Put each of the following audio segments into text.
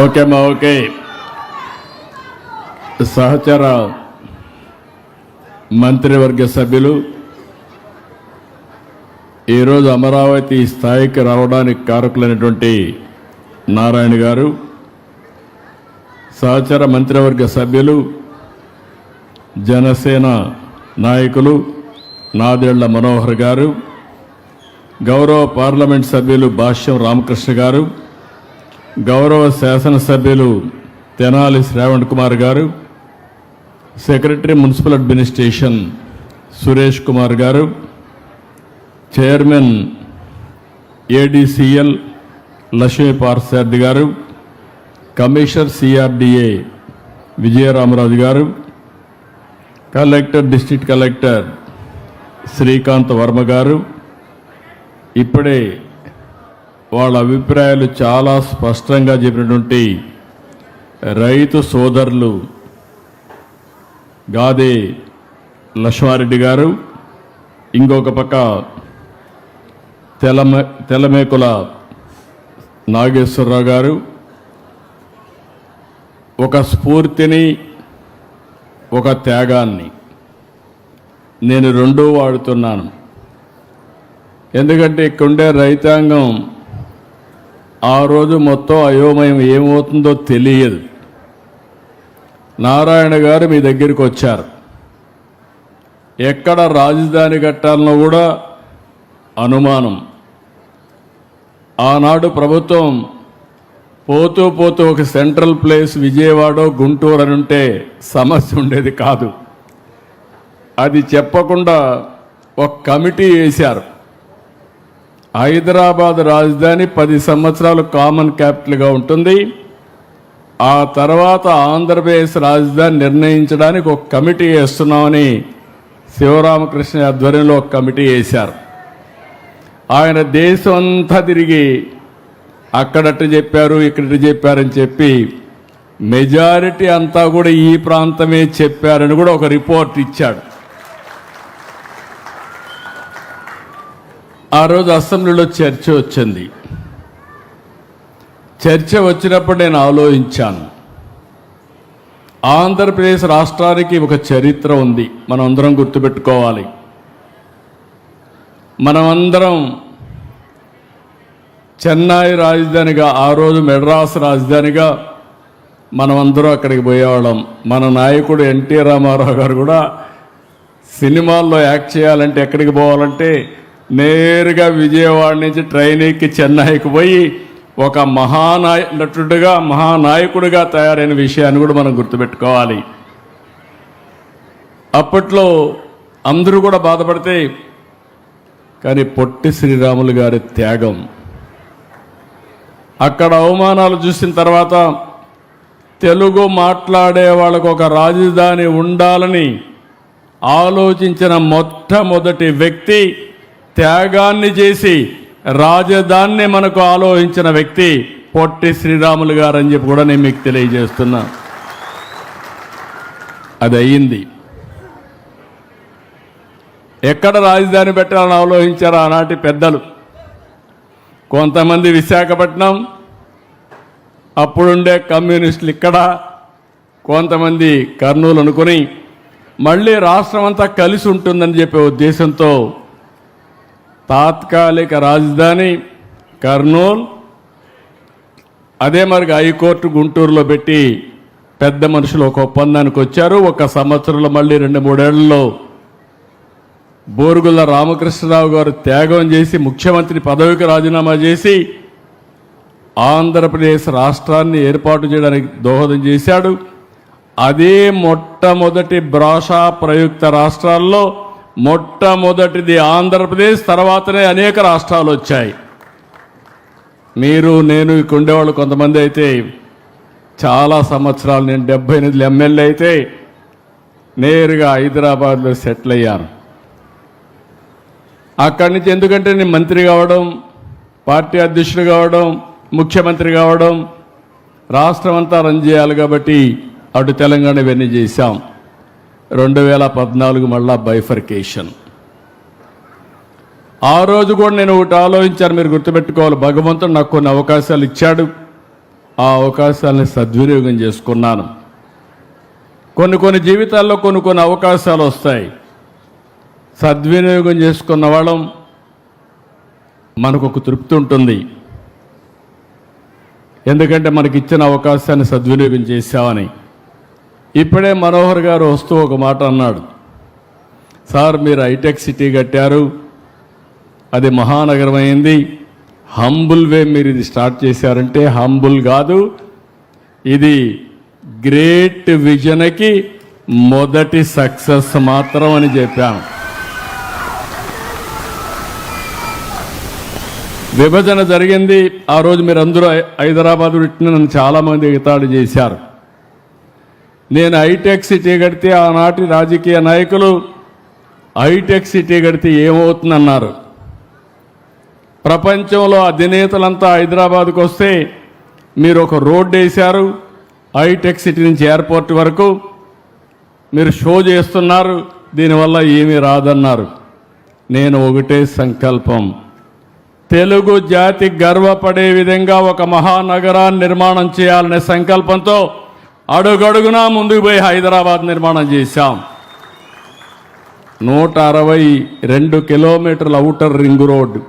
Okay సహచర మంత్రివర్గ సభ్యులు ఈరోజు అమరావతి స్థాయికి రావడానికి కారకులైనటువంటి నారాయణ గారు, సహచర మంత్రివర్గ సభ్యులు జనసేన నాయకులు నాదెళ్ల మనోహర్ గారు, గౌరవ పార్లమెంట్ సభ్యులు భాష్యం రామకృష్ణ గారు, గౌరవ శాసనసభ్యులు తెనాలి శ్రావణ్ కుమార్ గారు, secretary municipal administration Suresh Kumar గారు, చైర్మన్ ఏడీసీఎల్ లక్ష్మీ పార్సారథి గారు, కమిషనర్ సిఆర్డిఏ విజయరామరాజు గారు, collector district collector Srikanth Varma గారు, ఇప్పుడే వాళ్ళ అభిప్రాయాలు చాలా స్పష్టంగా చెప్పినటువంటి రైతు సోదరులు గాదే లక్ష్మారెడ్డి గారు, ఇంకొక పక్క తెలమేకుల నాగేశ్వరరావు గారు ఒక స్ఫూర్తిని, ఒక త్యాగాన్ని నేను రెండూ వాడుతున్నాను. ఎందుకంటే ఇక్కడుండే రైతాంగం ఆ రోజు మొత్తం అయోమయం ఏమవుతుందో తెలియదు. నారాయణ గారు మీ దగ్గరికి వచ్చారు. ఎక్కడ రాజధాని కట్టాలనో కూడా అనుమానం. ఆనాడు ప్రభుత్వం పోతూ పోతూ ఒక సెంట్రల్ ప్లేస్ విజయవాడ గుంటూరు అని ఉంటే సమస్య ఉండేది కాదు. అది చెప్పకుండా ఒక కమిటీ వేశారు. హైదరాబాద్ రాజధాని 10 సంవత్సరాలు కామన్ క్యాపిటల్గా ఉంటుంది. ఆ తర్వాత ఆంధ్రప్రదేశ్ రాజధాని నిర్ణయించడానికి ఒక కమిటీ వేస్తున్నామని శివరామకృష్ణ ఆధ్వర్యంలో ఒక కమిటీ వేశారు. ఆయన దేశం అంతా తిరిగి అక్కడట్టు చెప్పారు, ఇక్కడట్టు చెప్పారని చెప్పి మెజారిటీ అంతా కూడా ఈ ప్రాంతమే చెప్పారని కూడా ఒక రిపోర్ట్ ఇచ్చాడు. ఆ రోజు అసెంబ్లీలో చర్చ వచ్చింది. చర్చ వచ్చినప్పుడు నేను ఆలోచించాను, ఆంధ్రప్రదేశ్ రాష్ట్రానికి ఒక చరిత్ర ఉంది, మనం అందరం గుర్తుపెట్టుకోవాలి. మనమందరం చెన్నై రాజధానిగా, ఆ రోజు మెడ్రాస్ రాజధానిగా మనమందరం అక్కడికి పోయేవాళ్ళం. మన నాయకుడు ఎన్టీ రామారావు గారు కూడా సినిమాల్లో యాక్ట్ చేయాలంటే ఎక్కడికి పోవాలంటే నేరుగా విజయవాడ నుంచి ట్రైన్ ఎక్కి చెన్నైకి పోయి ఒక నటుడుగా మహానాయకుడిగా తయారైన విషయాన్ని కూడా మనం గుర్తుపెట్టుకోవాలి. అప్పట్లో అందరూ కూడా బాధపడితే, కానీ పొట్టి శ్రీరాములు గారి త్యాగం, అక్కడ అవమానాలు చూసిన తర్వాత తెలుగు మాట్లాడే వాళ్ళకు ఒక రాజధాని ఉండాలని ఆలోచించిన మొట్టమొదటి వ్యక్తి, త్యాగాన్ని చేసి రాజధానిని మనకు ఆలోచించిన వ్యక్తి పొట్టి శ్రీరాములు గారు అని చెప్పి కూడా నేను మీకు తెలియజేస్తున్నా. అది అయ్యింది. ఎక్కడ రాజధాని పెట్టాలని ఆలోచించారు ఆనాటి పెద్దలు. కొంతమంది విశాఖపట్నం, అప్పుడుండే కమ్యూనిస్టులు ఇక్కడ, కొంతమంది కర్నూలు అనుకుని మళ్ళీ రాష్ట్రం అంతా కలిసి ఉంటుందని చెప్పే ఉద్దేశంతో తాత్కాలిక రాజధాని కర్నూలు, అదే మరి హైకోర్టు గుంటూరులో పెట్టి పెద్ద మనుషులు ఒక ఒప్పందానికి వచ్చారు. 1 సంవత్సరంలో మళ్ళీ 2-3 ఏళ్లలో బోరుగుల రామకృష్ణరావు గారు త్యాగం చేసి ముఖ్యమంత్రి పదవికి రాజీనామా చేసి ఆంధ్రప్రదేశ్ రాష్ట్రాన్ని ఏర్పాటు చేయడానికి దోహదం చేశాడు. అదే మొట్టమొదటి భాషా ప్రయుక్త రాష్ట్రాల్లో మొట్టమొదటిది ఆంధ్రప్రదేశ్, తర్వాతనే అనేక రాష్ట్రాలు వచ్చాయి. మీరు నేను ఇక్కడ ఉండేవాళ్ళు కొంతమంది అయితే చాలా సంవత్సరాలు, నేను 78 ఎమ్మెల్యే అయితే నేరుగా హైదరాబాద్లో సెటిల్ అయ్యాను. అక్కడి నుంచి ఎందుకంటే నేను మంత్రి కావడం, పార్టీ అధ్యక్షుడు కావడం, ముఖ్యమంత్రి కావడం, రాష్ట్రం అంతా రన్ చేయాలి కాబట్టి అటు తెలంగాణ ఇవన్నీ చేశాం. 2014 మళ్ళా బైఫర్కేషన్. ఆ రోజు కూడా నేను ఒకటి ఆలోచించాను, మీరు గుర్తుపెట్టుకోవాలి. భగవంతుడు నాకు కొన్ని అవకాశాలు ఇచ్చాడు. ఆ అవకాశాలని సద్వినియోగం చేసుకున్నాను. కొన్ని జీవితాల్లో కొన్ని అవకాశాలు వస్తాయి. సద్వినియోగం చేసుకున్న వాళ్ళం మనకు ఒక తృప్తి ఉంటుంది. ఎందుకంటే మనకి ఇచ్చిన అవకాశాన్ని సద్వినియోగం చేశామని. ఇప్పుడే మనోహర్ గారు వస్తూ ఒక మాట అన్నాడు, సార్ మీరు హైటెక్ సిటీ కట్టారు, అది మహానగరం అయింది, హంబుల్ వే మీరు ఇది స్టార్ట్ చేశారంటే హంబుల్ కాదు, ఇది గ్రేట్ విజన్కి మొదటి సక్సెస్ మాత్రం అని చెప్పాను. విభజన జరిగింది ఆ రోజు, మీరు అందరూ హైదరాబాద్ పెట్టిన నన్ను చాలామంది ఎగతాళి చేశారు. నేను హైటెక్ సిటీ కడితే ఆనాటి రాజకీయ నాయకులు హైటెక్ సిటీ కడితే ఏమవుతుందన్నారు. ప్రపంచంలో అధినేతలంతా హైదరాబాద్కు వస్తే మీరు ఒక రోడ్డు వేశారు, హైటెక్ సిటీ నుంచి ఎయిర్పోర్ట్ వరకు మీరు షో చేస్తున్నారు, దీనివల్ల ఏమీ రాదన్నారు. నేను ఒకటే సంకల్పం, తెలుగు జాతి గర్వపడే విధంగా ఒక మహానగరాన్ని నిర్మాణం చేయాలనే సంకల్పంతో అడుగడుగునా ముందుకు పోయి హైదరాబాద్ నిర్మాణం చేశాం. 162 కిలోమీటర్ల ఔటర్ రింగ్ రోడ్డు.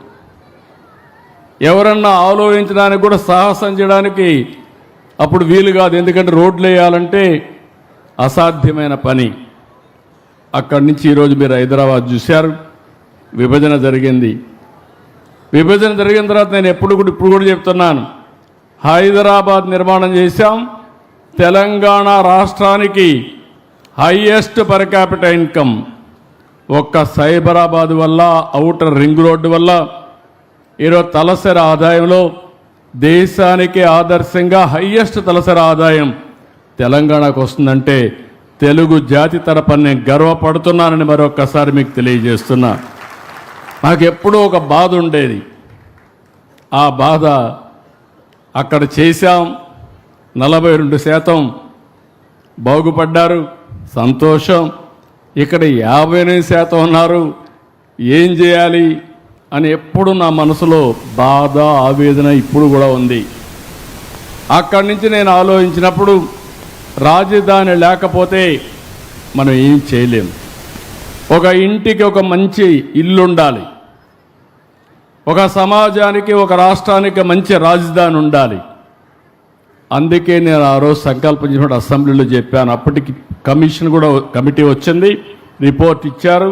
ఎవరన్నా ఆలోచించడానికి కూడా సాహసం చేయడానికి అప్పుడు వీలు కాదు, ఎందుకంటే రోడ్లు వేయాలంటే అసాధ్యమైన పని. అక్కడి నుంచి ఈరోజు మీరు హైదరాబాద్ చూశారు. విభజన జరిగింది. విభజన జరిగిన తర్వాత నేను ఇప్పుడు కూడా చెప్తున్నాను, హైదరాబాద్ నిర్మాణం చేశాం. తెలంగాణ రాష్ట్రానికి హైయెస్ట్ పర్ క్యాపిటల్ ఇన్కమ్ ఒక్క సైబరాబాద్ వల్ల, ఔటర్ రింగ్ రోడ్డు వల్ల ఈరోజు తలసరి ఆదాయంలో దేశానికి ఆదర్శంగా హైయెస్ట్ తలసరి ఆదాయం తెలంగాణకు వస్తుందంటే తెలుగు జాతి తరపున నేను గర్వపడుతున్నానని మరొక్కసారి మీకు తెలియజేస్తున్నా. నాకు ఎప్పుడూ ఒక బాధ ఉండేది, ఆ బాధ అక్కడ చేశాం. 42% బాగుపడ్డారు, సంతోషం. ఇక్కడ 58% ఉన్నారు, ఏం చేయాలి అని ఎప్పుడు నా మనసులో బాధ, ఆవేదన ఇప్పుడు కూడా ఉంది. అక్కడి నుంచి నేను ఆలోచించినప్పుడు రాజధాని లేకపోతే మనం ఏం చేయలేం. ఒక ఇంటికి ఒక మంచి ఇల్లు ఉండాలి, ఒక సమాజానికి, ఒక రాష్ట్రానికి మంచి రాజధాని ఉండాలి. అందుకే నేను ఆ రోజు సంకల్పించినప్పుడు అసెంబ్లీలో చెప్పాను. అప్పటికి కమిటీ వచ్చింది, రిపోర్ట్ ఇచ్చారు.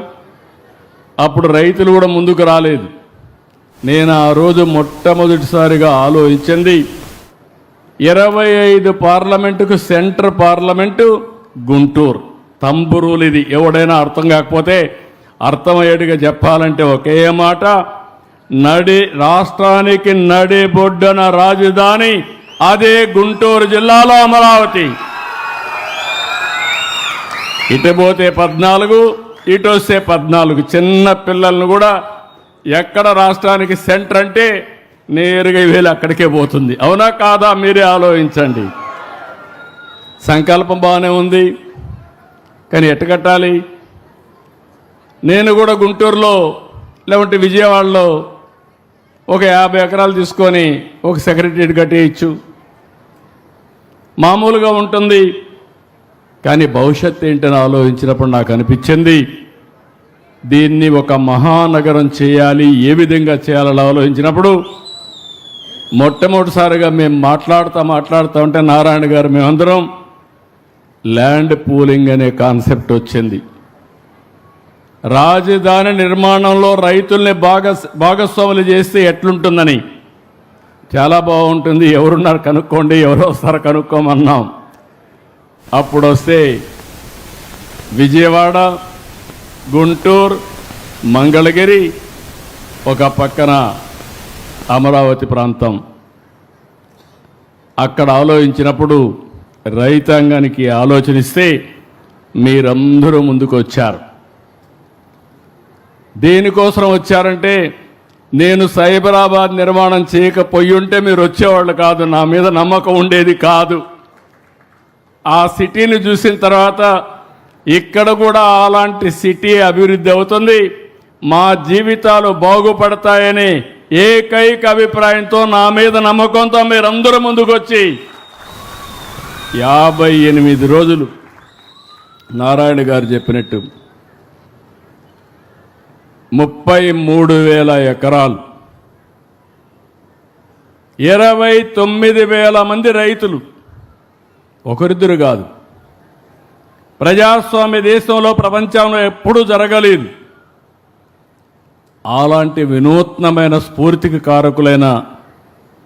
అప్పుడు రైతులు కూడా ముందుకు రాలేదు. నేను ఆ రోజు మొట్టమొదటిసారిగా ఆలోచించింది, 25 పార్లమెంటుకు సెంటర్ పార్లమెంటు గుంటూరు. తంబురూలు ఇది. ఎవడైనా అర్థం కాకపోతే అర్థమయ్యేట్టుగా చెప్పాలంటే ఒకే మాట, రాష్ట్రానికి నడిబొడ్డున రాజధాని అదే గుంటూరు జిల్లాలో అమరావతి. ఇటు పోతే 14, ఇటు వస్తే 14. చిన్న పిల్లలను కూడా ఎక్కడ రాష్ట్రానికి సెంటర్ అంటే నేరుగా వేలు అక్కడికే పోతుంది. అవునా కాదా? మీరే ఆలోచించండి. సంకల్పం బాగానే ఉంది, కానీ ఎట్ట కట్టాలి? నేను కూడా గుంటూరులో లేకుంటే విజయవాడలో ఒక 50 ఎకరాలు తీసుకొని ఒక సెక్రటరియట్ కట్టేయచ్చు, మామూలుగా ఉంటుంది. కానీ భవిష్యత్తు ఏంటని ఆలోచించినప్పుడు నాకు అనిపించింది, దీన్ని ఒక మహానగరం చేయాలి. ఏ విధంగా చేయాలని ఆలోచించినప్పుడు మొట్టమొదటిసారిగా మేము మాట్లాడుతూ ఉంటే నారాయణ గారు మేమందరం ల్యాండ్ పూలింగ్ అనే కాన్సెప్ట్ వచ్చింది. రాజధాని నిర్మాణంలో రైతుల్ని భాగస్వాములు చేస్తే ఎట్లుంటుందని. చాలా బాగుంటుంది, ఎవరున్నారు కనుక్కోండి, ఎవరు వస్తారో కనుక్కోమన్నాం. అప్పుడు వస్తే విజయవాడ, గుంటూరు, మంగళగిరి, ఒక పక్కన అమరావతి ప్రాంతం. అక్కడ ఆలోచించినప్పుడు రైతాంగానికి ఆలోచనిస్తే మీరందరూ ముందుకు వచ్చారు. దేనికోసం వచ్చారంటే, నేను సైబరాబాద్ నిర్మాణం చేయకపోయి ఉంటే మీరు వచ్చేవాళ్ళు కాదు, నా మీద నమ్మకం ఉండేది కాదు. ఆ సిటీని చూసిన తర్వాత ఇక్కడ కూడా అలాంటి సిటీ అభివృద్ధి అవుతుంది, మా జీవితాలు బాగుపడతాయని ఏకైక అభిప్రాయంతో నా మీద నమ్మకంతో మీరందరూ ముందుకొచ్చి 58 రోజులు నారాయణ గారు చెప్పినట్టు 33,000 ఎకరాలు 29,000 మంది రైతులు, ఒకరిద్దరు కాదు. ప్రజాస్వామ్య దేశంలో ప్రపంచంలో ఎప్పుడూ జరగలేదు. అలాంటి వినూత్నమైన స్ఫూర్తికి కారకులైన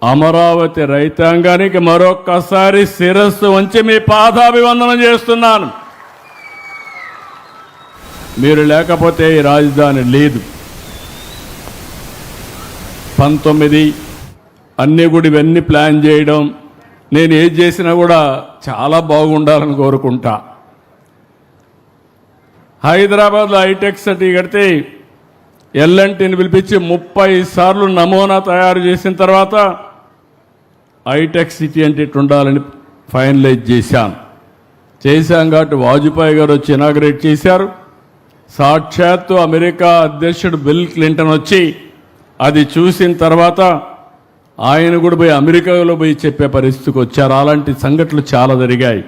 అమరావతి రైతాంగానికి మరొక్కసారి శిరస్సు వంచి మీ పాదాభివందనం చేస్తున్నాను. మీరు లేకపోతే ఈ రాజధాని లేదు. 19 అన్నీ కూడా ఇవన్నీ ప్లాన్ చేయడం, నేను ఏది చేసినా కూడా చాలా బాగుండాలని కోరుకుంటా. హైదరాబాద్లో హైటెక్ సిటీ కడితే ఎల్ఎన్టీని పిలిపించి 30 సార్లు నమూనా తయారు చేసిన తర్వాత హైటెక్ సిటీ అంటే ఇట్లా ఉండాలని ఫైనలైజ్ చేశాం కాబట్టి వాజ్పేయి గారు వచ్చి ఇనాగ్రేట్ చేశారు. సాక్షాత్తు అమెరికా అధ్యక్షుడు బిల్ క్లింటన్ వచ్చి అది చూసిన తర్వాత ఆయన కూడా పోయి అమెరికాలో పోయి చెప్పే పరిస్థితికి వచ్చారు. అలాంటి సంఘటనలు చాలా జరిగాయి.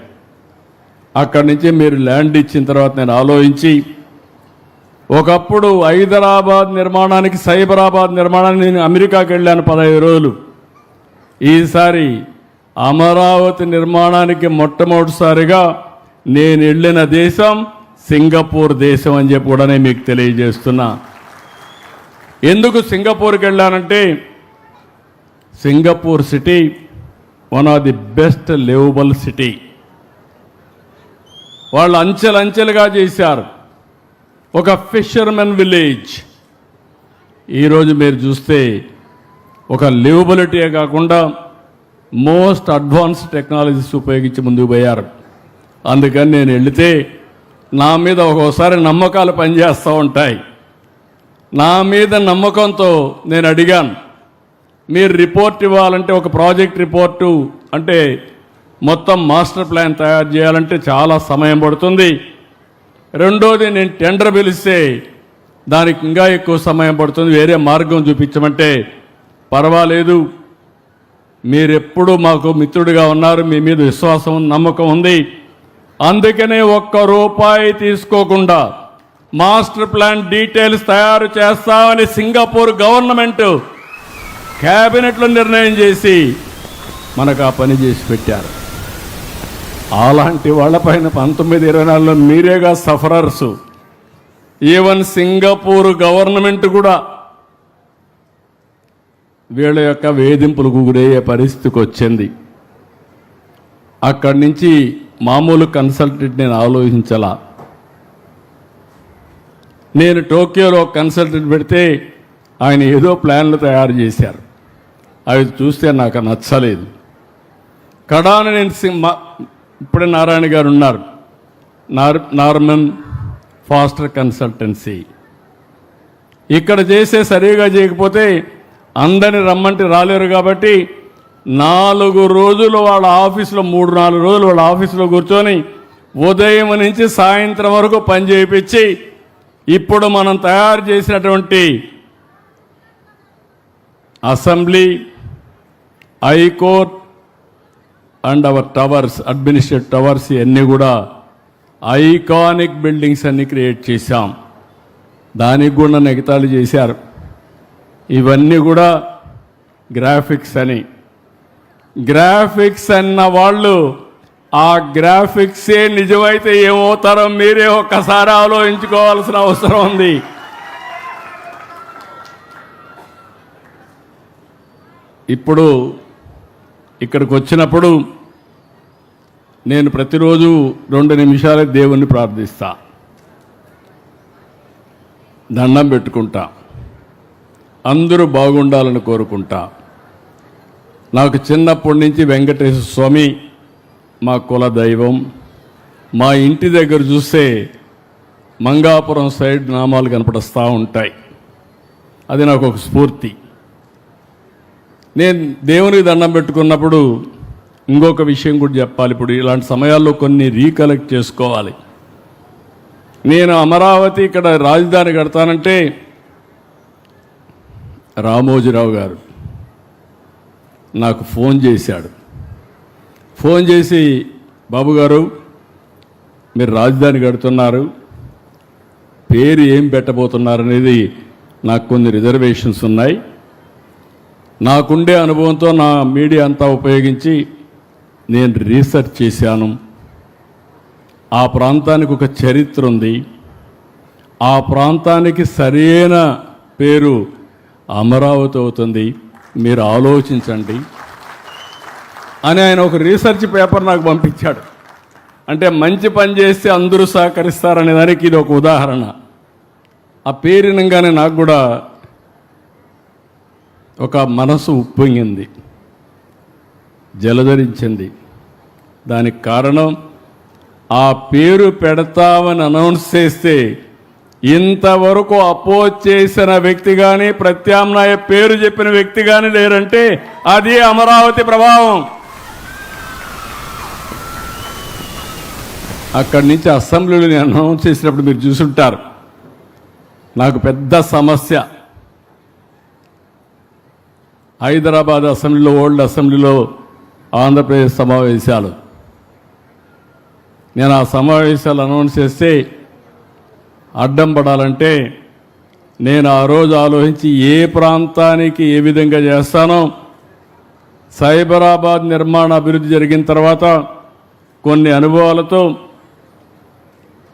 అక్కడి నుంచి మీరు ల్యాండ్ ఇచ్చిన తర్వాత నేను ఆలోచించి, ఒకప్పుడు హైదరాబాద్ నిర్మాణానికి సైబరాబాద్ నిర్మాణానికి నేను అమెరికాకి వెళ్ళాను 15 రోజులు. ఈసారి అమరావతి నిర్మాణానికి మొట్టమొదటిసారిగా నేను వెళ్ళిన దేశం సింగపూర్ దేశం అని చెప్పి కూడా నేను మీకు తెలియజేస్తున్నా. ఎందుకు సింగపూర్కి వెళ్ళానంటే, Singapore city one of the best livable city. వాళ్ళు అంచెలంచెలుగా చేశారు. ఒక ఫిషర్మెన్ విలేజ్. ఈరోజు మీరు చూస్తే ఒక లివబిలిటీయే కాకుండా మోస్ట్ అడ్వాన్స్డ్ టెక్నాలజీస్ ఉపయోగించి ముందుకు పోయారు. అందుకని నేను వెళితే నా మీద ఒక్కోసారి నమ్మకాలు పనిచేస్తూ ఉంటాయి. నా మీద నమ్మకంతో నేను అడిగాను, మీరు రిపోర్ట్ ఇవ్వాలంటే ఒక ప్రాజెక్ట్ రిపోర్టు అంటే మొత్తం మాస్టర్ ప్లాన్ తయారు చేయాలంటే చాలా సమయం పడుతుంది. రెండోది నేను టెండర్ పిలిస్తే దానికి ఇంకా ఎక్కువ సమయం పడుతుంది, వేరే మార్గం చూపించమంటే పర్వాలేదు, మీరెప్పుడు మాకు మిత్రుడిగా ఉన్నారు, మీ మీద విశ్వాసం నమ్మకం ఉంది, అందుకనే ₹1 తీసుకోకుండా మాస్టర్ ప్లాన్ డీటెయిల్స్ తయారు చేస్తామని సింగపూర్ గవర్నమెంట్ క్యాబినెట్లో నిర్ణయం చేసి మనకు ఆ పని చేసి పెట్టారు. అలాంటి వాళ్ళపైన 1924లో మీరేగా సఫరర్సు. ఈవెన్ సింగపూర్ గవర్నమెంట్ కూడా వీళ్ళ యొక్క వేధింపులకు గురయ్యే పరిస్థితికి వచ్చింది. అక్కడి నుంచి మామూలు కన్సల్టెంట్ నేను ఆలోచించాలా. నేను టోక్యోలో కన్సల్టెంట్ పెడితే ఆయన ఏదో ప్లాన్లు తయారు చేశారు. అవి చూస్తే నాకు నచ్చలేదు. కడాన నేను ఇప్పుడే నారాయణ గారు ఉన్నారు, నార్మన్ ఫాస్టర్ కన్సల్టెన్సీ. ఇక్కడ చేసే సరిగా చేయకపోతే అందరిని రమ్మంటే రాలేరు కాబట్టి 4 రోజులు వాళ్ళ ఆఫీసులో 3-4 రోజులు వాళ్ళ ఆఫీసులో కూర్చొని ఉదయం నుంచి సాయంత్రం వరకు పని చేయించి ఇప్పుడు మనం తయారు చేసినటువంటి assembly, high court and hour towers, administrative towers ఇవన్నీ కూడా ఐకానిక్ బిల్డింగ్స్ అన్ని క్రియేట్ చేశాం. దానికి కూడా నెగతాళి చేశారు. ఇవన్నీ కూడా గ్రాఫిక్స్ అని. గ్రాఫిక్స్ అన్న వాళ్ళు ఆ గ్రాఫిక్సే నిజమైతే ఏమవుతారో మీరే ఒక్కసారి ఆలోచించుకోవాల్సిన అవసరం ఉంది. ఇప్పుడు ఇక్కడికి వచ్చినప్పుడు నేను ప్రతిరోజు 2 నిమిషాలే దేవుణ్ణి ప్రార్థిస్తా, దండం పెట్టుకుంటా, అందరూ బాగుండాలని కోరుకుంటా. నాకు చిన్నప్పటి నుంచి వెంకటేశ్వర స్వామి మా కుల దైవం. మా ఇంటి దగ్గర చూస్తే మంగాపురం సైడ్ నామాలు కనపడుస్తూ ఉంటాయి. అది నాకు ఒక స్ఫూర్తి. నేను దేవునికి దండం పెట్టుకున్నప్పుడు ఇంకొక విషయం కూడా చెప్పాలి. ఇప్పుడు ఇలాంటి సమయాల్లో కొన్ని రీకలెక్ట్ చేసుకోవాలి. నేను అమరావతి ఇక్కడ రాజధాని కడతానంటే రామోజీరావు గారు నాకు ఫోన్ చేశాడు. ఫోన్ చేసి, బాబు గారు మీరు రాజధాని కడుతున్నారు, పేరు ఏం పెట్టబోతున్నారు అనేది నాకు కొన్ని రిజర్వేషన్స్ ఉన్నాయి. నాకుండే అనుభవంతో నా మీడియా అంతా ఉపయోగించి నేను రీసెర్చ్ చేశాను. ఆ ప్రాంతానికి ఒక చరిత్ర ఉంది. ఆ ప్రాంతానికి సరైన పేరు అమరావతి అవుతుంది, మీరు ఆలోచించండి అని ఆయన ఒక రీసెర్చ్ పేపర్ నాకు పంపించాడు. అంటే మంచి పని చేస్తే అందరూ సహకరిస్తారనే దానికి ఇది ఒక ఉదాహరణ. ఆ పేరినంగానే నాకు కూడా ఒక మనసు ఉప్పొంగింది, జలధరించింది. దానికి కారణం ఆ పేరు పెడతామని అనౌన్స్ చేస్తే ఇంతవరకు అపోజ్ చేసిన వ్యక్తి కానీ ప్రత్యామ్నాయ పేరు చెప్పిన వ్యక్తి కానీ లేరంటే అది అమరావతి ప్రభావం. అక్కడి నుంచి అసెంబ్లీలో నేను అనౌన్స్ చేసినప్పుడు మీరు చూసుంటారు, నాకు పెద్ద సమస్య. హైదరాబాద్ అసెంబ్లీలో, ఓల్డ్ అసెంబ్లీలో ఆంధ్రప్రదేశ్ సమావేశాలు, నేను ఆ సమావేశాలు అనౌన్స్ చేస్తే అడ్డం పడాలంటే నేను ఆ రోజు ఆలోచించి ఏ ప్రాంతానికి ఏ విధంగా చేస్తానో, సైబరాబాద్ నిర్మాణ అభివృద్ధి జరిగిన తర్వాత కొన్ని అనుభవాలతో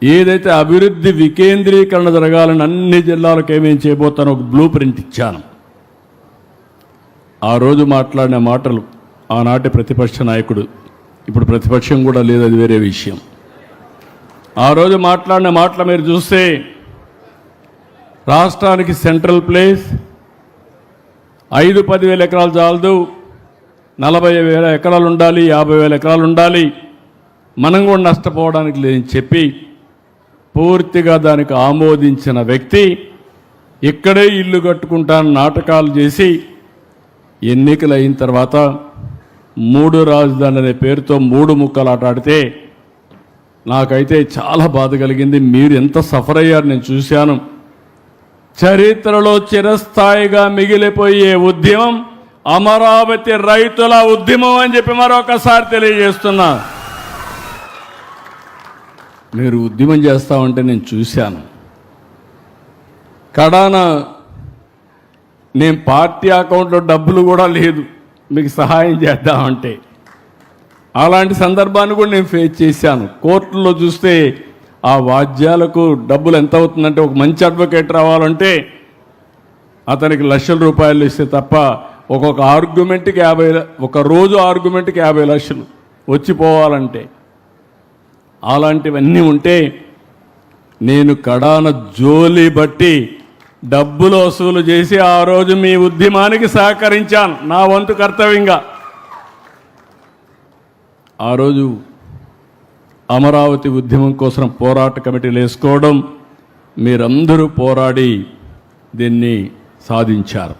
ఏదైతే అభివృద్ధి వికేంద్రీకరణ జరగాలని అన్ని జిల్లాలకు ఏమేం చేయబోతానో ఒక బ్లూ ప్రింట్ ఇచ్చాను. ఆ రోజు మాట్లాడిన మాటలు ఆనాటి ప్రతిపక్ష నాయకుడు, ఇప్పుడు ప్రతిపక్షం కూడా లేదు, అది వేరే విషయం. ఆ రోజు మాట్లాడిన మాటలు మీరు చూస్తే రాష్ట్రానికి సెంట్రల్ ప్లేస్ 5-10 ఎకరాలు చాలదు, 40,000 ఎకరాలు ఉండాలి, 50,000 ఎకరాలు ఉండాలి, మనం కూడా నష్టపోవడానికి లేదని చెప్పి పూర్తిగా దానికి ఆమోదించిన వ్యక్తి ఇక్కడే ఇల్లు కట్టుకుంటాను నాటకాలు చేసి ఎన్నికలు అయిన తర్వాత 3 రాజధానులు అనే పేరుతో 3 ముక్కలాట ఆడితే నాకైతే చాలా బాధ కలిగింది. మీరు ఎంత సఫర్ అయ్యారు నేను చూశాను. చరిత్రలో చిరస్థాయిగా మిగిలిపోయే ఉద్యమం అమరావతి రైతుల ఉద్యమం అని చెప్పి మరొకసారి తెలియజేస్తున్నా. మీరు ఉద్యమం చేస్తామంటే నేను చూశాను. కడాన నేను పార్టీ అకౌంట్లో డబ్బులు కూడా లేదు మీకు సహాయం చేద్దామంటే, అలాంటి సందర్భాన్ని కూడా నేను ఫేస్ చేశాను. కోర్టులో చూస్తే ఆ వాద్యాలకు డబ్బులు ఎంత అవుతుందంటే, ఒక మంచి అడ్వకేట్ రావాలంటే అతనికి లక్షల రూపాయలు ఇస్తే తప్ప ఒక్కొక్క ఆర్గ్యుమెంట్కి 50, ఒక రోజు ఆర్గ్యుమెంట్కి 50 లక్షలు వచ్చిపోవాలంటే. అలాంటివన్నీ ఉంటే నేను కడాన జోలి బట్టి డబ్బులు వసూలు చేసి ఆ రోజు మీ ఉద్యమానికి సహకరించాను నా వంతు కర్తవ్యంగా. ఆ రోజు అమరావతి ఉద్యమం కోసం పోరాట కమిటీలు వేసుకోవడం, మీరందరూ పోరాడి దీన్ని సాధించారు.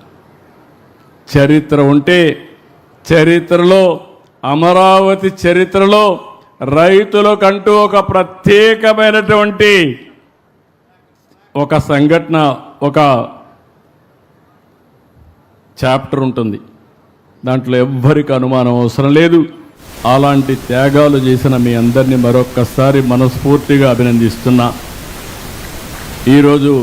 చరిత్ర ఉంటే చరిత్రలో, అమరావతి చరిత్రలో రైతులకంటూ ఒక ప్రత్యేకమైనటువంటి ఒక సంఘటన, ఒక చాప్టర్ ఉంటుంది. దాంట్లో ఎవ్వరికి అనుమానం అవసరం లేదు. అలాంటి త్యాగాలు చేసిన మీ అందరినీ మరొక్కసారి మనస్ఫూర్తిగా అభినందిస్తున్నా. ఈరోజు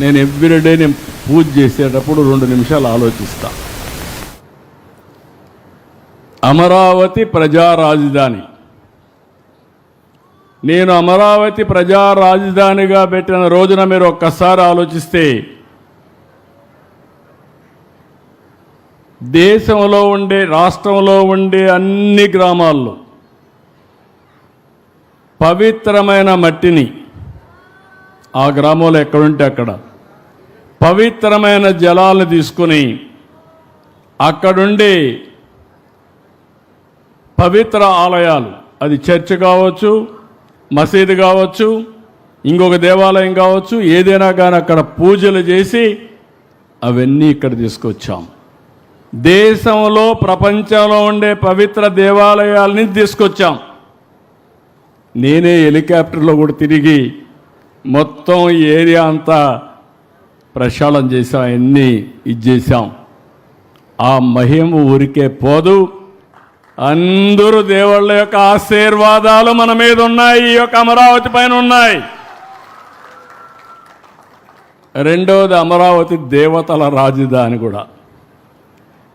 నేను ఎవ్రీడే నేను పూజ చేసేటప్పుడు 2 నిమిషాలు ఆలోచిస్తా. అమరావతి ప్రజా రాజధాని, నేను అమరావతి ప్రజా రాజధానిగా పెట్టిన రోజున మీరు ఒక్కసారి ఆలోచిస్తే దేశంలో ఉండే, రాష్ట్రంలో ఉండే అన్ని గ్రామాల్లో పవిత్రమైన మట్టిని, ఆ గ్రామంలో ఎక్కడుంటే అక్కడ పవిత్రమైన జలాలను తీసుకుని అక్కడుండి పవిత్ర ఆలయాలు, అది చర్చ్ కావచ్చు, మసీదు కావచ్చు, ఇంకొక దేవాలయం కావచ్చు, ఏదైనా కానీ అక్కడ పూజలు చేసి అవన్నీ ఇక్కడ తీసుకొచ్చాం. దేశంలో, ప్రపంచంలో ఉండే పవిత్ర దేవాలయాలని తీసుకొచ్చాం. నేనే హెలికాప్టర్లో కూడా తిరిగి మొత్తం ఏరియా అంతా ప్రక్షాళన చేసాం, అన్నీ ఇచ్చేసాం. ఆ మహిమ ఊరికే పోదు. అందరూ దేవుళ్ళ యొక్క ఆశీర్వాదాలు మన మీద ఉన్నాయి, ఈ యొక్క అమరావతి పైన ఉన్నాయి. రెండవది, అమరావతి దేవతల రాజధాని కూడా.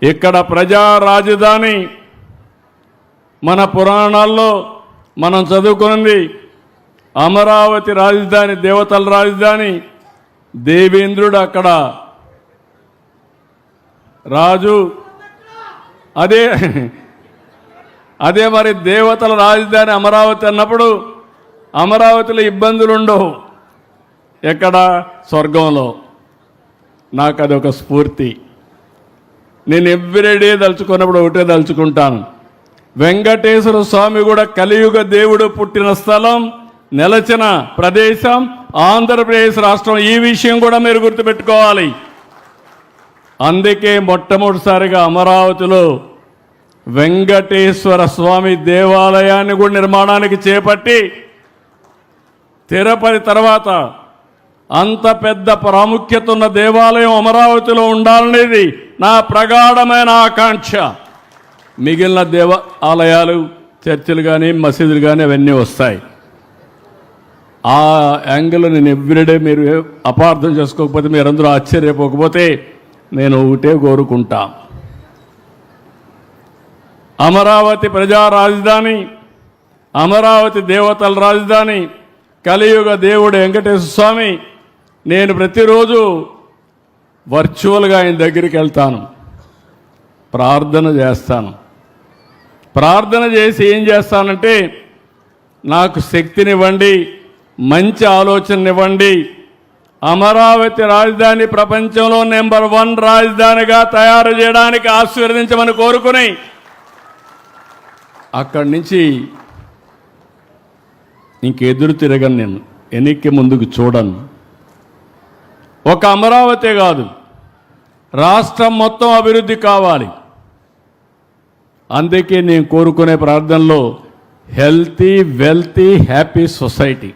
ఇక్కడ ప్రజా రాజధాని మన పురాణాల్లో మనం చదువుకున్నది. అమరావతి రాజధాని, దేవతల రాజధాని. దేవేంద్రుడు అక్కడ రాజు. అదే మరి దేవతల రాజధాని అమరావతి అన్నప్పుడు అమరావతిలో ఇబ్బందులు ఉండవు. ఎక్కడ? స్వర్గంలో. నాకు అదొక స్ఫూర్తి. నేను ఎవ్రీడే దలుచుకున్నప్పుడు ఒకటే దలుచుకుంటాను, వెంకటేశ్వర స్వామి కూడా కలియుగ దేవుడు పుట్టిన స్థలం, నెలచిన ప్రదేశం ఆంధ్రప్రదేశ్ రాష్ట్రం. ఈ విషయం కూడా మీరు గుర్తుపెట్టుకోవాలి. అందుకే మొట్టమొదటిసారిగా అమరావతిలో వెంకటేశ్వర స్వామి దేవాలయాన్ని కూడా నిర్మాణానికి చేపట్టి, తిరుపతి తర్వాత అంత పెద్ద ప్రాముఖ్యత ఉన్న దేవాలయం అమరావతిలో ఉండాలనేది నా ప్రగాఢమైన ఆకాంక్ష. మిగిలిన దేవాలయాలు, చర్చిలు కానీ మసీదులు కానీ అవన్నీ వస్తాయి. ఆ యాంగిల్ నేను ఎవ్రీడే, మీరు అపార్థం చేసుకోకపోతే, మీరందరూ ఆశ్చర్యపోకపోతే, నేను ఒకటే కోరుకుంటా, అమరావతి ప్రజా రాజధాని, అమరావతి దేవతల రాజధాని, కలియుగ దేవుడు వెంకటేశ్వర స్వామి. నేను ప్రతిరోజు వర్చువల్గా ఆయన దగ్గరికి వెళ్తాను, ప్రార్థన చేస్తాను. ప్రార్థన చేసి ఏం చేస్తానంటే, నాకు శక్తినివ్వండి, మంచి ఆలోచననివ్వండి, అమరావతి రాజధాని ప్రపంచంలో నెంబర్ 1 రాజధానిగా తయారు చేయడానికి ఆశీర్వదించమని కోరుకుని, అక్కడి నుంచి ఇంకెదురు తిరగను. నేను వెనక్కి ముందుకు చూడను. ఒక అమరావతి కాదు, రాష్ట్రం మొత్తం అభివృద్ధి కావాలి. అందుకే నేను కోరుకునే ప్రార్థనలో హెల్తీ, వెల్తీ, హ్యాపీ సొసైటీ.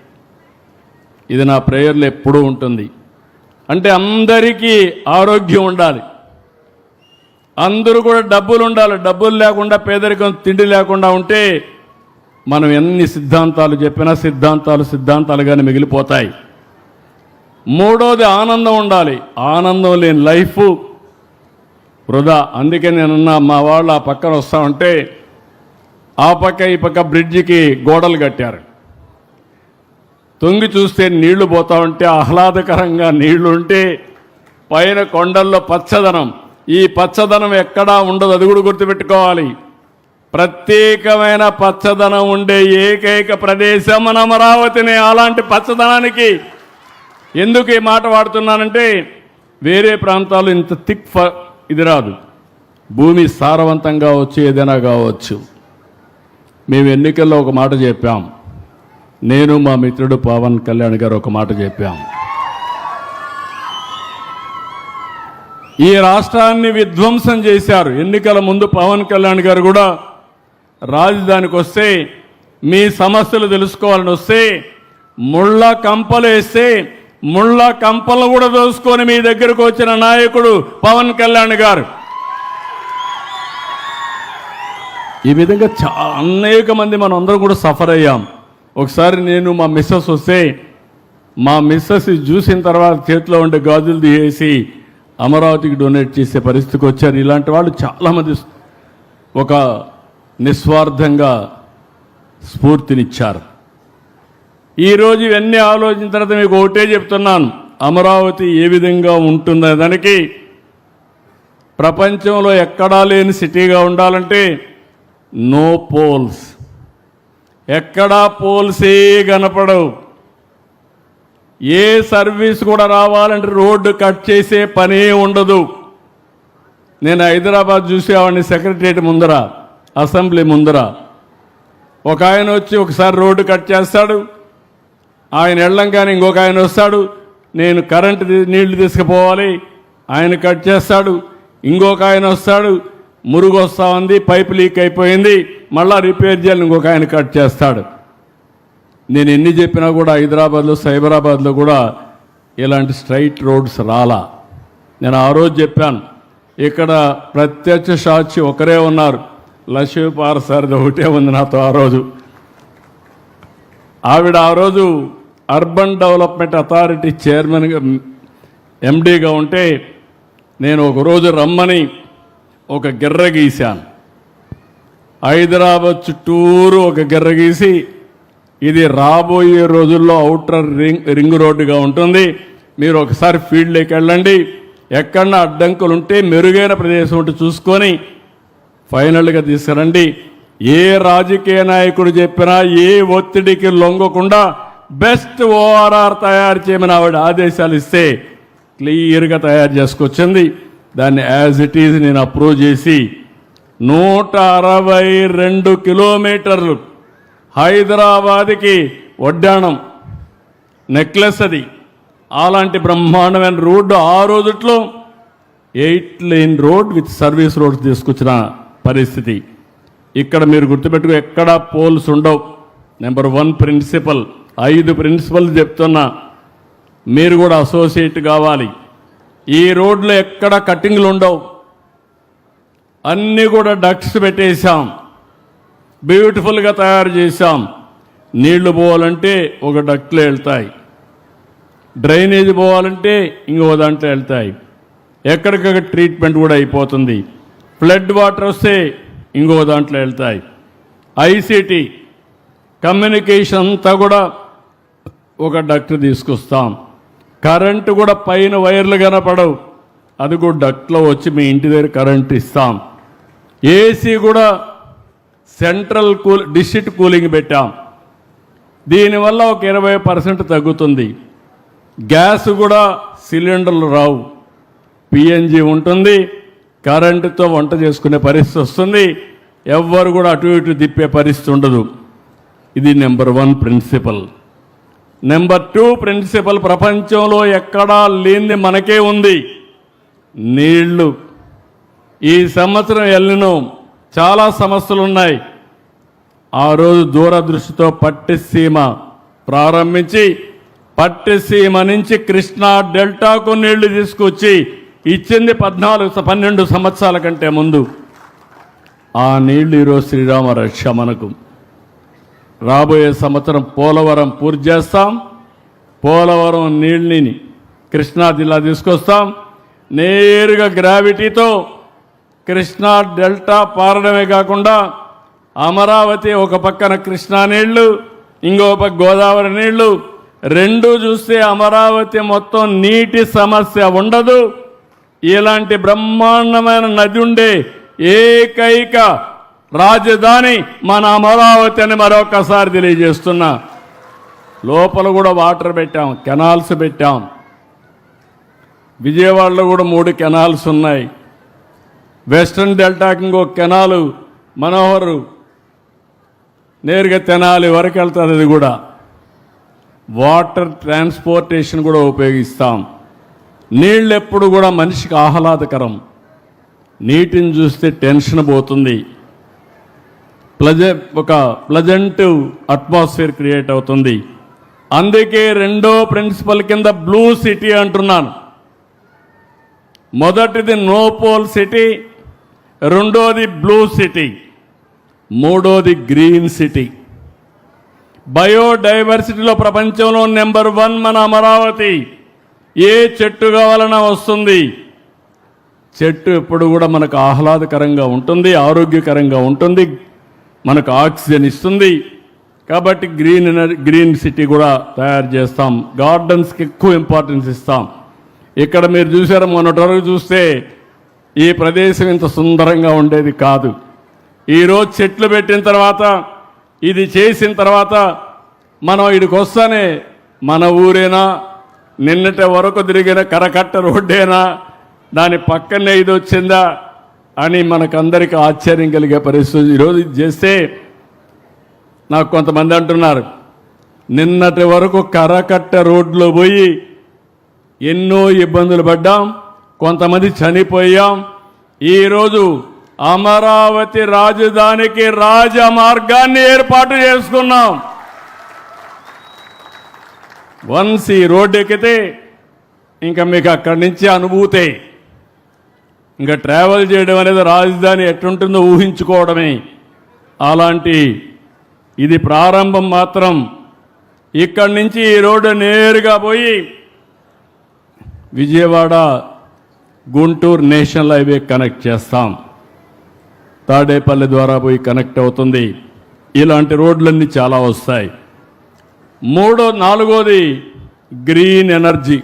ఇది నా ప్రేయర్లో ఎప్పుడూ ఉంటుంది. అంటే అందరికీ ఆరోగ్యం ఉండాలి, అందరూ కూడా డబ్బులు ఉండాలి. డబ్బులు లేకుండా, పేదరికం, తిండి లేకుండా ఉంటే మనం ఎన్ని సిద్ధాంతాలు చెప్పినా సిద్ధాంతాలుగానే మిగిలిపోతాయి. మూడోది, ఆనందం ఉండాలి. ఆనందం లేని లైఫ్ వృధా. అందుకే నేనున్నా, మా వాళ్ళు ఆ పక్కన వస్తామంటే ఆ పక్క ఈ పక్క బ్రిడ్జికి గోడలు కట్టారు. తొంగి చూస్తే నీళ్లు పోతా ఉంటే, ఆహ్లాదకరంగా నీళ్లు ఉంటే, పైన కొండల్లో పచ్చదనం. ఈ పచ్చదనం ఎక్కడా ఉండదు, అది కూడా గుర్తుపెట్టుకోవాలి. ప్రత్యేకమైన పచ్చదనం ఉండే ఏకైక ప్రదేశం మన అమరావతిని. అలాంటి పచ్చదనానికి ఎందుకు ఈ మాట వాడుతున్నానంటే, వేరే ప్రాంతాలు ఇంత ఇది రాదు. భూమి సారవంతంగా వచ్చి ఏదైనా కావచ్చు. మేము ఎన్నికల్లో ఒక మాట చెప్పాం, నేను మా మిత్రుడు పవన్ కళ్యాణ్ గారు ఒక మాట చెప్పాం, ఈ రాష్ట్రాన్ని విధ్వంసం చేశారు. ఎన్నికల ముందు పవన్ కళ్యాణ్ గారు కూడా రాజధానికి వస్తే, మీ సమస్యలు తెలుసుకోవాలని వస్తే, ముళ్ళ కంపలు వేస్తే ముళ్ళ కంపలు కూడా దోసుకొని మీ దగ్గరకు వచ్చిన నాయకుడు పవన్ కళ్యాణ్ గారు. ఈ విధంగా అనేక మంది మనం అందరం కూడా సఫర్ అయ్యాం. ఒకసారి నేను మా మిస్సెస్ వస్తే, మా మిస్సెస్ చూసిన తర్వాత చేతిలో ఉండే గాజులు తీసేసి అమరావతికి డొనేట్ చేసే పరిస్థితికి వచ్చారు. ఇలాంటి వాళ్ళు చాలామంది ఒక నిస్వార్థంగా స్ఫూర్తినిచ్చారు. ఈరోజు ఇవన్నీ ఆలోచించిన తర్వాత మీకు ఒకటే చెప్తున్నాను, అమరావతి ఏ విధంగా ఉంటుందనే దానికి ప్రపంచంలో ఎక్కడా లేని సిటీగా ఉండాలంటే నో పోల్స్. ఎక్కడా పోల్సే కనపడవు. ఏ సర్వీస్ కూడా రావాలంటే రోడ్డు కట్ చేసే పనే ఉండదు. నేను హైదరాబాద్ చూసేవాడిని, సెక్రటరియట్ ముందర, అసెంబ్లీ ముందర ఒక ఆయన వచ్చి ఒకసారి రోడ్డు కట్ చేస్తాడు, ఆయన వెళ్ళంగానే ఇంకొక ఆయన వస్తాడు, నేను కరెంటు నీళ్లు తీసుకుపోవాలి, ఆయన కట్ చేస్తాడు. ఇంకొక ఆయన వస్తాడు, మురుగు వస్తూ ఉంది, పైప్ లీక్ అయిపోయింది, మళ్ళా రిపేర్ చేయాలి, ఇంకొక ఆయన కట్ చేస్తాడు. నేను ఎన్ని చెప్పినా కూడా హైదరాబాద్లో, సైబరాబాద్లో కూడా ఇలాంటి స్ట్రైట్ రోడ్స్ రాలా. నేను ఆ రోజు చెప్పాను, ఇక్కడ ప్రత్యక్ష సాక్షి ఒకరే ఉన్నారు, లక్ష్మీపార్ సార్ది ఒకటే ఉంది నాతో ఆ రోజు. ఆవిడ ఆ రోజు అర్బన్ డెవలప్మెంట్ అథారిటీ చైర్మన్గా ఎండీగా ఉంటే నేను ఒకరోజు రమ్మని ఒక గిర్ర గీశాను. హైదరాబాద్ చుట్టూరు ఒక గిర్ర గీసి ఇది రాబోయే రోజుల్లో ఔటర్ రింగ్ రోడ్డుగా ఉంటుంది, మీరు ఒకసారి ఫీల్డ్లోకి వెళ్ళండి, ఎక్కడన్నా అడ్డంకులు ఉంటే మెరుగైన ప్రదేశం ఉంటే చూసుకొని ఫైనల్గా తీసుకురండి. ఏ రాజకీయ నాయకుడు చెప్పినా ఏ ఒత్తిడికి లొంగకుండా బెస్ట్ ఓఆర్ఆర్ తయారు చేయమని ఆవిడ ఆదేశాలు ఇస్తే క్లియర్గా తయారు చేసుకొచ్చింది. దాన్ని యాజ్ ఇట్ ఈజ్ నేను అప్రూవ్ చేసి 162 కిలోమీటర్లు హైదరాబాద్కి వడ్డాణం నెక్లెస్ అది. అలాంటి బ్రహ్మాండమైన రోడ్డు ఆ రోజుట్లో 8 lane road with service road తీసుకొచ్చిన పరిస్థితి. ఇక్కడ మీరు గుర్తుపెట్టుకో, ఎక్కడా పోల్స్ ఉండవు. నెంబర్ 1 ప్రిన్సిపల్, 5 ప్రిన్సిపల్ చెప్తున్నా, మీరు కూడా అసోసియేట్ కావాలి. ఈ రోడ్లో ఎక్కడ కట్టింగ్లు ఉండవు, అన్నీ కూడా డక్ట్స్ పెట్టేశాం, బ్యూటిఫుల్గా తయారు చేశాం. నీళ్లు పోవాలంటే ఒక డక్ట్లో వెళ్తాయి, డ్రైనేజ్ పోవాలంటే ఇంకో దాంట్లో వెళ్తాయి, ఎక్కడికక్కడ ట్రీట్మెంట్ కూడా అయిపోతుంది. ఫ్లడ్ వాటర్ వస్తే ఇంకో దాంట్లో వెళ్తాయి. ఐసిటీ కమ్యూనికేషన్ అంతా కూడా ఒక డక్ట్ తీసుకొస్తాం. కరెంటు కూడా పైన వైర్లు కనపడవు, అది కూడా డక్ట్లో వచ్చి మీ ఇంటి దగ్గర కరెంట్ ఇస్తాం. ఏసీ కూడా సెంట్రల్ డిస్ట్రిక్ట్ కూలింగ్ పెట్టాం, దీనివల్ల ఒక 20% తగ్గుతుంది. గ్యాస్ కూడా సిలిండర్లు రావు, పిఎన్జి ఉంటుంది, కరెంటుతో వంట చేసుకునే పరిస్థితి వస్తుంది, ఎవ్వరు కూడా అటు ఇటు తిప్పే పరిస్థితి ఉండదు. ఇది నెంబర్ 1 ప్రిన్సిపల్. నెంబర్ 2 ప్రిన్సిపల్ ప్రపంచంలో ఎక్కడా లేనిది మనకే ఉంది, నీళ్లు. ఈ సంవత్సరం ఎల్లినో చాలా సమస్యలు ఉన్నాయి. ఆ రోజు దూరదృష్టితో పట్టిసీమ ప్రారంభించి పట్టిసీమ నుంచి కృష్ణా డెల్టాకు నీళ్లు తీసుకొచ్చి ఇచ్చింది 12 సంవత్సరాల కంటే ముందు. ఆ నీళ్లు ఈరోజు శ్రీరామ రక్ష మనకు. రాబోయే సంవత్సరం పోలవరం పూర్తి చేస్తాం, పోలవరం నీళ్ళని కృష్ణా జిల్లా తీసుకొస్తాం. నేరుగా గ్రావిటీతో కృష్ణా డెల్టా పారడమే కాకుండా అమరావతి ఒక పక్కన కృష్ణా నీళ్లు, ఇంకో పక్క గోదావరి నీళ్లు, రెండు చూస్తే అమరావతి మొత్తం నీటి సమస్య ఉండదు. ఇలాంటి బ్రహ్మాండమైన నది ఉండే ఏకైక రాజధాని మన అమరావతి అని మరొకసారి తెలియజేస్తున్నా. లోపల కూడా వాటర్ పెట్టాం, కెనాల్స్ పెట్టాం. విజయవాడలో కూడా 3 కెనాల్స్ ఉన్నాయి. వెస్ట్రన్ డెల్టాకి ఇంకో కెనాలు మనోహర్ నేరుగా తెనాలి వరకు వెళ్తుంది. అది కూడా వాటర్ ట్రాన్స్పోర్టేషన్ కూడా ఉపయోగిస్తాం. నీళ్ళు ఎప్పుడు కూడా మనిషికి ఆహ్లాదకరం, నీటిని చూస్తే టెన్షన్ పోతుంది, ఒక ప్లజెంట్ అట్మాస్ఫియర్ క్రియేట్ అవుతుంది. అందుకే రెండో ప్రిన్సిపల్ కింద బ్లూ సిటీ అంటున్నాను. మొదటిది నో పోల్ సిటీ, రెండోది బ్లూ సిటీ, మూడోది గ్రీన్ సిటీ. బయోడైవర్సిటీలో ప్రపంచంలో నెంబర్ 1 మన అమరావతి. ఏ చెట్టు కావాలన్నా వస్తుంది. చెట్టు ఎప్పుడు కూడా మనకు ఆహ్లాదకరంగా ఉంటుంది, ఆరోగ్యకరంగా ఉంటుంది, మనకు ఆక్సిజన్ ఇస్తుంది. కాబట్టి గ్రీన్ సిటీ కూడా తయారు చేస్తాం. గార్డెన్స్కి ఎక్కువ ఇంపార్టెన్స్ ఇస్తాం. ఇక్కడ మీరు చూసారు, మొన్నటి వరకు చూస్తే ఈ ప్రదేశం ఇంత సుందరంగా ఉండేది కాదు. ఈరోజు చెట్లు పెట్టిన తర్వాత, ఇది చేసిన తర్వాత మనం ఇక్కడికి వస్తానే మన ఊరేనా, నిన్నటి వరకు తిరిగిన కరకట్ట రోడ్డేనా, దాని పక్కనే ఇది వచ్చిందా అని మనకందరికీ ఆశ్చర్యం కలిగే పరిస్థితి. ఈరోజు ఇది చేస్తే నాకు కొంతమంది అంటున్నారు, నిన్నటి వరకు కరకట్ట రోడ్లో పోయి ఎన్నో ఇబ్బందులు పడ్డాం, కొంతమంది చనిపోయాం. ఈరోజు అమరావతి రాజధానికి రాజమార్గాన్ని ఏర్పాటు చేసుకున్నాం. వన్స్ ఈ రోడ్డు ఎక్కితే ఇంకా మీకు అక్కడి నుంచి అనుభూతే. ఇంకా ట్రావెల్ చేయడం అనేది రాజధాని ఎట్లుంటుందో ఊహించుకోవడమే. అలాంటి ఇది ప్రారంభం మాత్రం. ఇక్కడి నుంచి ఈ రోడ్డు నేరుగా పోయి Vijayawada Guntur national highway connect చేస్తాం. తాడేపల్లి ద్వారా పోయి కనెక్ట్ అవుతుంది. ఇలాంటి రోడ్లన్నీ చాలా వస్తాయి. నాలుగోది గ్రీన్ ఎనర్జీ.